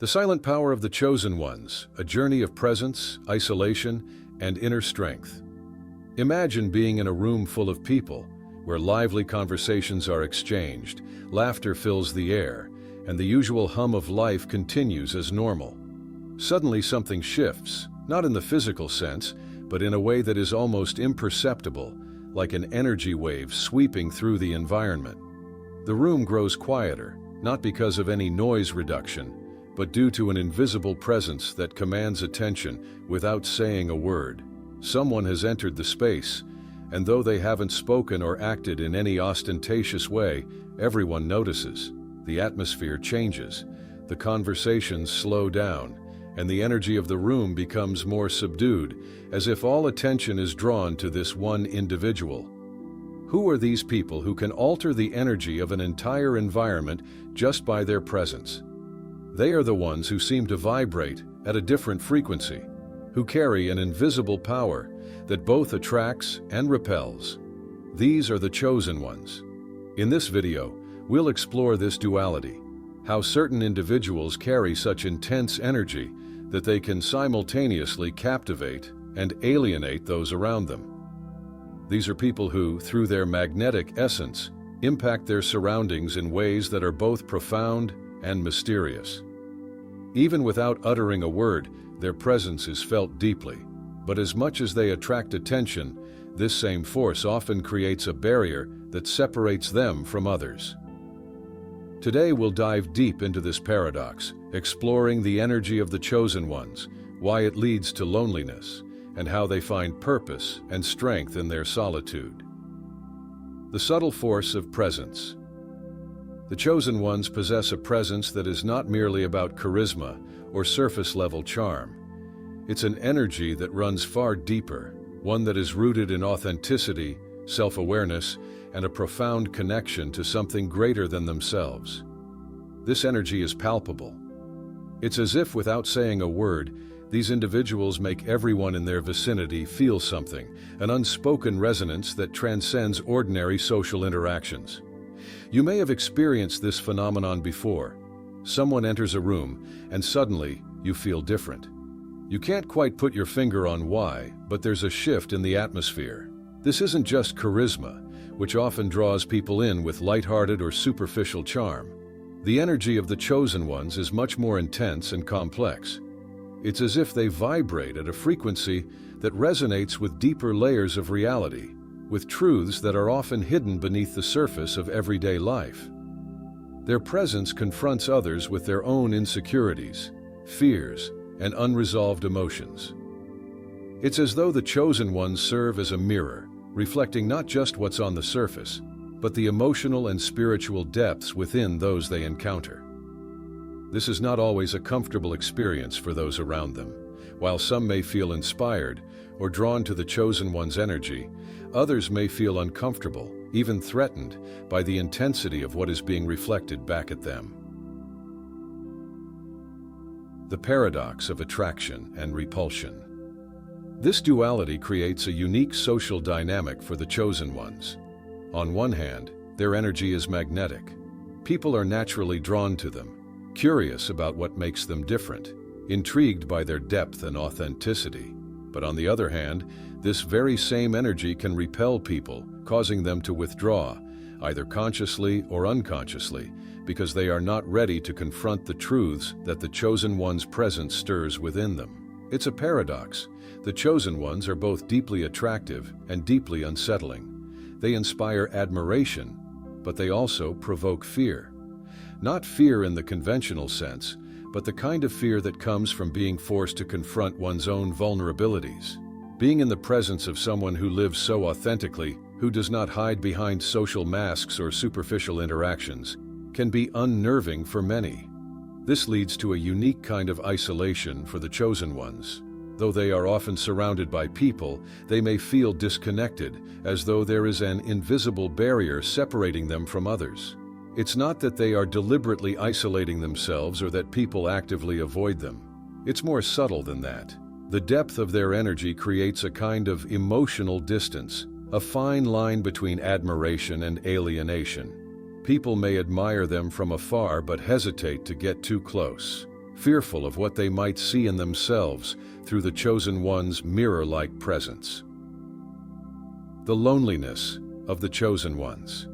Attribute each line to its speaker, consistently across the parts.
Speaker 1: The silent power of the chosen ones, a journey of presence, isolation, and inner strength. Imagine being in a room full of people, where lively conversations are exchanged, laughter fills the air, and the usual hum of life continues as normal. Suddenly something shifts, not in the physical sense, but in a way that is almost imperceptible, like an energy wave sweeping through the environment. The room grows quieter, not because of any noise reduction, but due to an invisible presence that commands attention without saying a word. Someone has entered the space, and though they haven't spoken or acted in any ostentatious way, everyone notices. The atmosphere changes, the conversations slow down, and the energy of the room becomes more subdued, as if all attention is drawn to this one individual. Who are these people who can alter the energy of an entire environment just by their presence? They are the ones who seem to vibrate at a different frequency, who carry an invisible power that both attracts and repels. These are the chosen ones. In this video, we'll explore this duality, how certain individuals carry such intense energy that they can simultaneously captivate and alienate those around them. These are people who, through their magnetic essence, impact their surroundings in ways that are both profound and mysterious. Even without uttering a word, their presence is felt deeply. But as much as they attract attention, this same force often creates a barrier that separates them from others. Today we'll dive deep into this paradox, exploring the energy of the chosen ones, why it leads to loneliness, and how they find purpose and strength in their solitude. The subtle force of presence. The chosen ones possess a presence that is not merely about charisma or surface-level charm. It's an energy that runs far deeper, one that is rooted in authenticity, self-awareness, and a profound connection to something greater than themselves. This energy is palpable. It's as if, without saying a word, these individuals make everyone in their vicinity feel something, an unspoken resonance that transcends ordinary social interactions. You may have experienced this phenomenon before. Someone enters a room, and suddenly you feel different. You can't quite put your finger on why, but there's a shift in the atmosphere. This isn't just charisma, which often draws people in with lighthearted or superficial charm. The energy of the chosen ones is much more intense and complex. It's as if they vibrate at a frequency that resonates with deeper layers of reality, with truths that are often hidden beneath the surface of everyday life. Their presence confronts others with their own insecurities, fears, and unresolved emotions. It's as though the chosen ones serve as a mirror, reflecting not just what's on the surface, but the emotional and spiritual depths within those they encounter. This is not always a comfortable experience for those around them. While some may feel inspired or drawn to the chosen one's energy, others may feel uncomfortable, even threatened, by the intensity of what is being reflected back at them. The paradox of attraction and repulsion. This duality creates a unique social dynamic for the chosen ones. On one hand, their energy is magnetic. People are naturally drawn to them, curious about what makes them different, intrigued by their depth and authenticity. But on the other hand, this very same energy can repel people, causing them to withdraw, either consciously or unconsciously, because they are not ready to confront the truths that the chosen one's presence stirs within them. It's a paradox. The chosen ones are both deeply attractive and deeply unsettling. They inspire admiration, but they also provoke fear. Not fear in the conventional sense, but the kind of fear that comes from being forced to confront one's own vulnerabilities. Being in the presence of someone who lives so authentically, who does not hide behind social masks or superficial interactions, can be unnerving for many. This leads to a unique kind of isolation for the chosen ones. Though they are often surrounded by people, they may feel disconnected, as though there is an invisible barrier separating them from others. It's not that they are deliberately isolating themselves or that people actively avoid them. It's more subtle than that. The depth of their energy creates a kind of emotional distance, a fine line between admiration and alienation. People may admire them from afar but hesitate to get too close. fearful of what they might see in themselves through the chosen one's mirror-like presence. The loneliness of the chosen ones.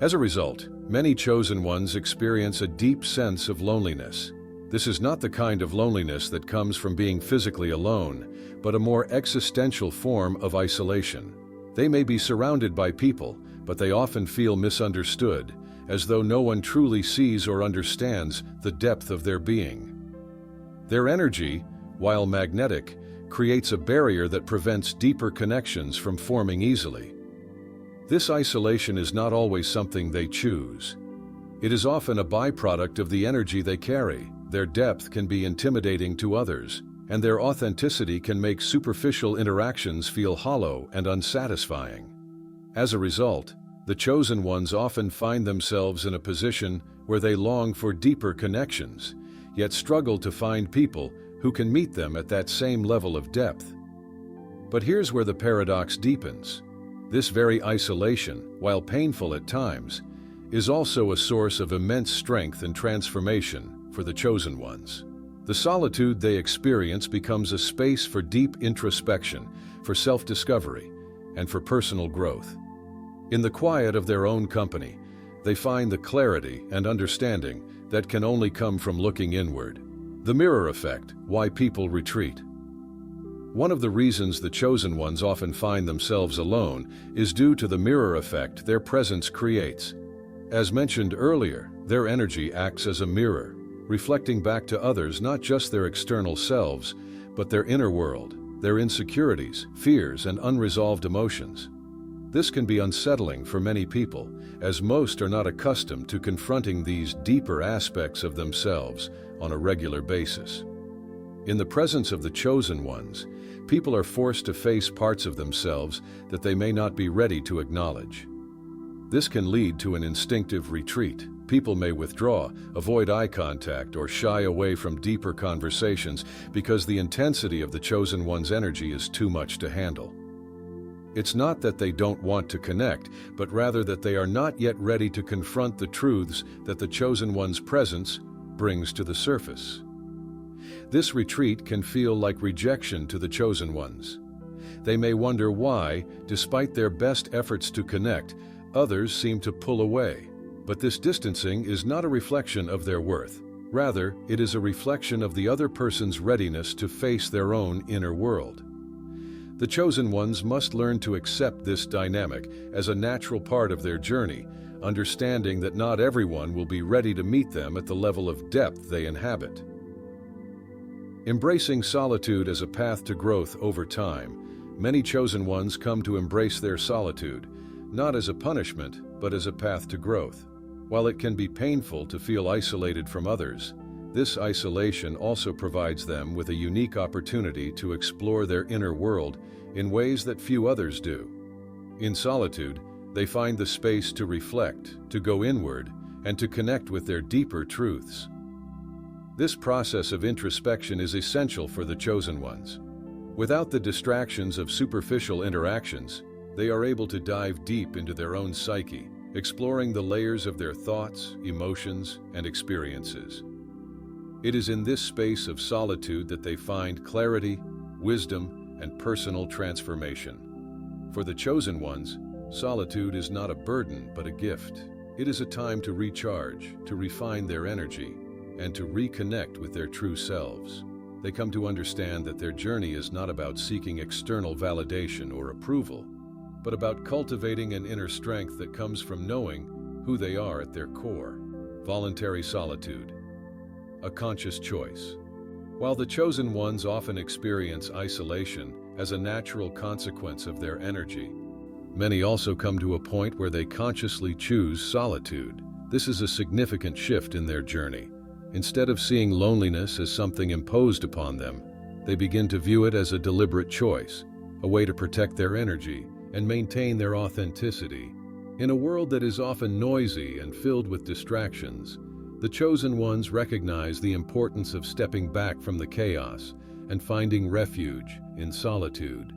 Speaker 1: As a result, many chosen ones experience a deep sense of loneliness. This is not the kind of loneliness that comes from being physically alone, but a more existential form of isolation. They may be surrounded by people, but they often feel misunderstood, as though no one truly sees or understands the depth of their being. Their energy, while magnetic, creates a barrier that prevents deeper connections from forming easily. This isolation is not always something they choose. It is often a byproduct of the energy they carry. Their depth can be intimidating to others, and their authenticity can make superficial interactions feel hollow and unsatisfying. As a result, the chosen ones often find themselves in a position where they long for deeper connections, yet struggle to find people who can meet them at that same level of depth. But here's where the paradox deepens. This very isolation, while painful at times, is also a source of immense strength and transformation for the chosen ones. The solitude they experience becomes a space for deep introspection, for self-discovery, and for personal growth. In the quiet of their own company, they find the clarity and understanding that can only come from looking inward. The mirror effect, why people retreat. One of the reasons the chosen ones often find themselves alone is due to the mirror effect their presence creates. As mentioned earlier, their energy acts as a mirror, reflecting back to others not just their external selves, but their inner world, their insecurities, fears, and unresolved emotions. This can be unsettling for many people, as most are not accustomed to confronting these deeper aspects of themselves on a regular basis. In the presence of the chosen ones, people are forced to face parts of themselves that they may not be ready to acknowledge. This can lead to an instinctive retreat. People may withdraw, avoid eye contact, or shy away from deeper conversations because the intensity of the chosen one's energy is too much to handle. It's not that they don't want to connect, but rather that they are not yet ready to confront the truths that the chosen one's presence brings to the surface. This retreat can feel like rejection to the chosen ones. They may wonder why, despite their best efforts to connect, others seem to pull away. But this distancing is not a reflection of their worth. Rather, it is a reflection of the other person's readiness to face their own inner world. The chosen ones must learn to accept this dynamic as a natural part of their journey, understanding that not everyone will be ready to meet them at the level of depth they inhabit. Embracing solitude as a path to growth over time, many chosen ones come to embrace their solitude, not as a punishment, but as a path to growth. While it can be painful to feel isolated from others, this isolation also provides them with a unique opportunity to explore their inner world in ways that few others do. In solitude, they find the space to reflect, to go inward, and to connect with their deeper truths. This process of introspection is essential for the chosen ones. Without the distractions of superficial interactions, they are able to dive deep into their own psyche, exploring the layers of their thoughts, emotions, and experiences. It is in this space of solitude that they find clarity, wisdom, and personal transformation. For the chosen ones, solitude is not a burden but a gift. It is a time to recharge, to refine their energy, and to reconnect with their true selves. They come to understand that their journey is not about seeking external validation or approval, but about cultivating an inner strength that comes from knowing who they are at their core. Voluntary solitude, a conscious choice. While the chosen ones often experience isolation as a natural consequence of their energy, many also come to a point where they consciously choose solitude. This is a significant shift in their journey. Instead of seeing loneliness as something imposed upon them, they begin to view it as a deliberate choice, a way to protect their energy and maintain their authenticity. In a world that is often noisy and filled with distractions, the chosen ones recognize the importance of stepping back from the chaos and finding refuge in solitude.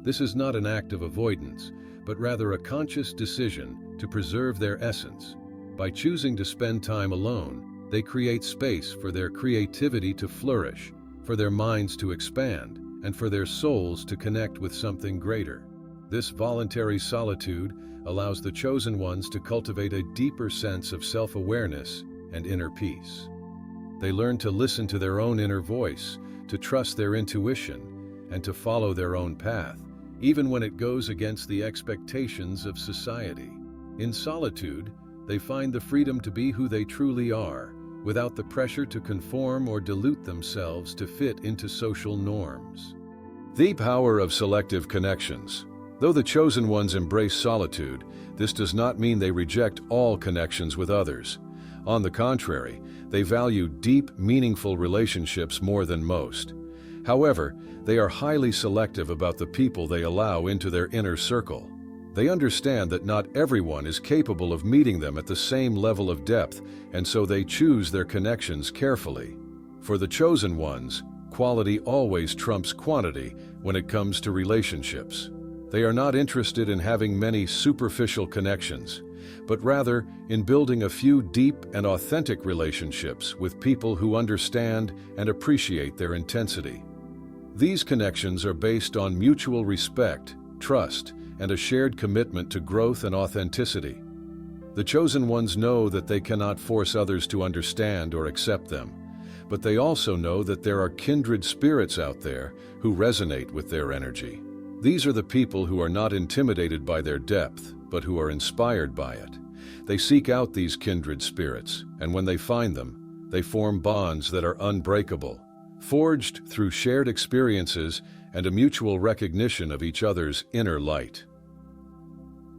Speaker 1: This is not an act of avoidance, but rather a conscious decision to preserve their essence. By choosing to spend time alone, They create space for their creativity to flourish, for their minds to expand, and for their souls to connect with something greater. This voluntary solitude allows the chosen ones to cultivate a deeper sense of self-awareness and inner peace. They learn to listen to their own inner voice, to trust their intuition, and to follow their own path, even when it goes against the expectations of society. In solitude, they find the freedom to be who they truly are, without the pressure to conform or dilute themselves to fit into social norms. The power of selective connections. Though the chosen ones embrace solitude, this does not mean they reject all connections with others. On the contrary, they value deep, meaningful relationships more than most. However, they are highly selective about the people they allow into their inner circle. They understand that not everyone is capable of meeting them at the same level of depth, and so they choose their connections carefully. For the chosen ones, quality always trumps quantity when it comes to relationships. They are not interested in having many superficial connections, but rather in building a few deep and authentic relationships with people who understand and appreciate their intensity. These connections are based on mutual respect, trust, and a shared commitment to growth and authenticity. The chosen ones know that they cannot force others to understand or accept them, but they also know that there are kindred spirits out there who resonate with their energy. These are the people who are not intimidated by their depth, but who are inspired by it. They seek out these kindred spirits, and when they find them, they form bonds that are unbreakable, forged through shared experiences and a mutual recognition of each other's inner light.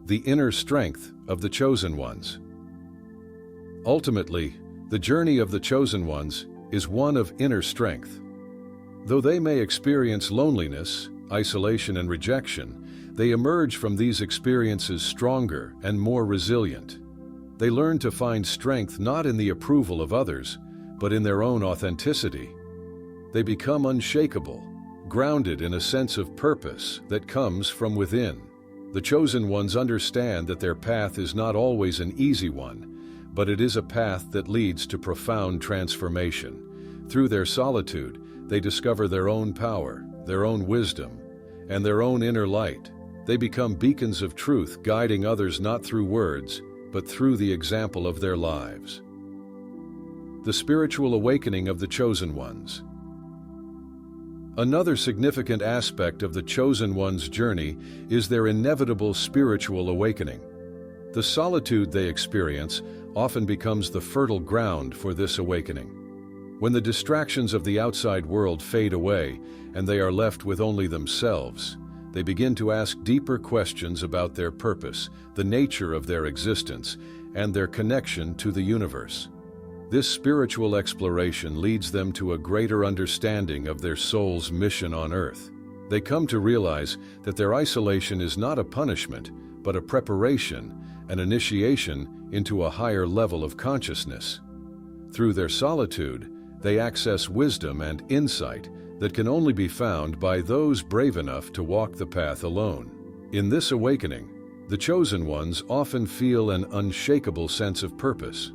Speaker 1: The inner strength of the chosen ones. Ultimately, the journey of the chosen ones is one of inner strength. Though they may experience loneliness, isolation, and rejection, they emerge from these experiences stronger and more resilient. They learn to find strength not in the approval of others, but in their own authenticity. They become unshakable, grounded in a sense of purpose that comes from within. The chosen ones understand that their path is not always an easy one, but it is a path that leads to profound transformation. Through their solitude, they discover their own power, their own wisdom, and their own inner light. They become beacons of truth, guiding others not through words, but through the example of their lives. The spiritual awakening of the chosen ones. Another significant aspect of the chosen one's journey is their inevitable spiritual awakening. The solitude they experience often becomes the fertile ground for this awakening. When the distractions of the outside world fade away and they are left with only themselves, they begin to ask deeper questions about their purpose, the nature of their existence, and their connection to the universe. This spiritual exploration leads them to a greater understanding of their soul's mission on Earth. They come to realize that their isolation is not a punishment, but a preparation, an initiation into a higher level of consciousness. Through their solitude, they access wisdom and insight that can only be found by those brave enough to walk the path alone. In this awakening, the chosen ones often feel an unshakable sense of purpose.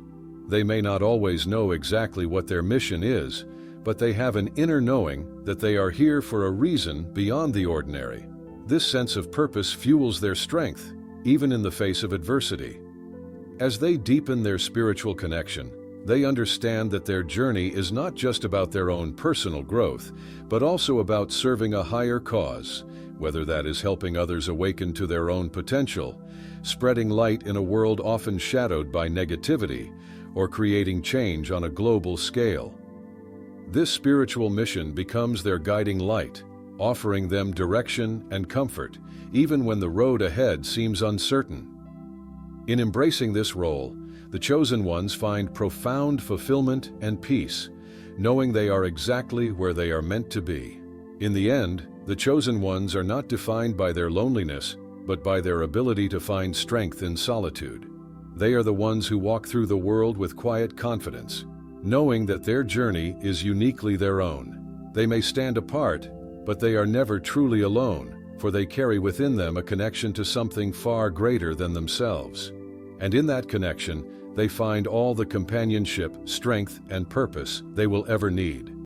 Speaker 1: They may not always know exactly what their mission is, but they have an inner knowing that they are here for a reason beyond the ordinary. This sense of purpose fuels their strength, even in the face of adversity. As they deepen their spiritual connection, they understand that their journey is not just about their own personal growth, but also about serving a higher cause, whether that is helping others awaken to their own potential, spreading light in a world often shadowed by negativity, or creating change on a global scale. This spiritual mission becomes their guiding light, offering them direction and comfort, even when the road ahead seems uncertain. In embracing this role, the chosen ones find profound fulfillment and peace, knowing they are exactly where they are meant to be. In the end, the chosen ones are not defined by their loneliness, but by their ability to find strength in solitude. They are the ones who walk through the world with quiet confidence, knowing that their journey is uniquely their own. They may stand apart, but they are never truly alone, for they carry within them a connection to something far greater than themselves. And in that connection, they find all the companionship, strength, and purpose they will ever need.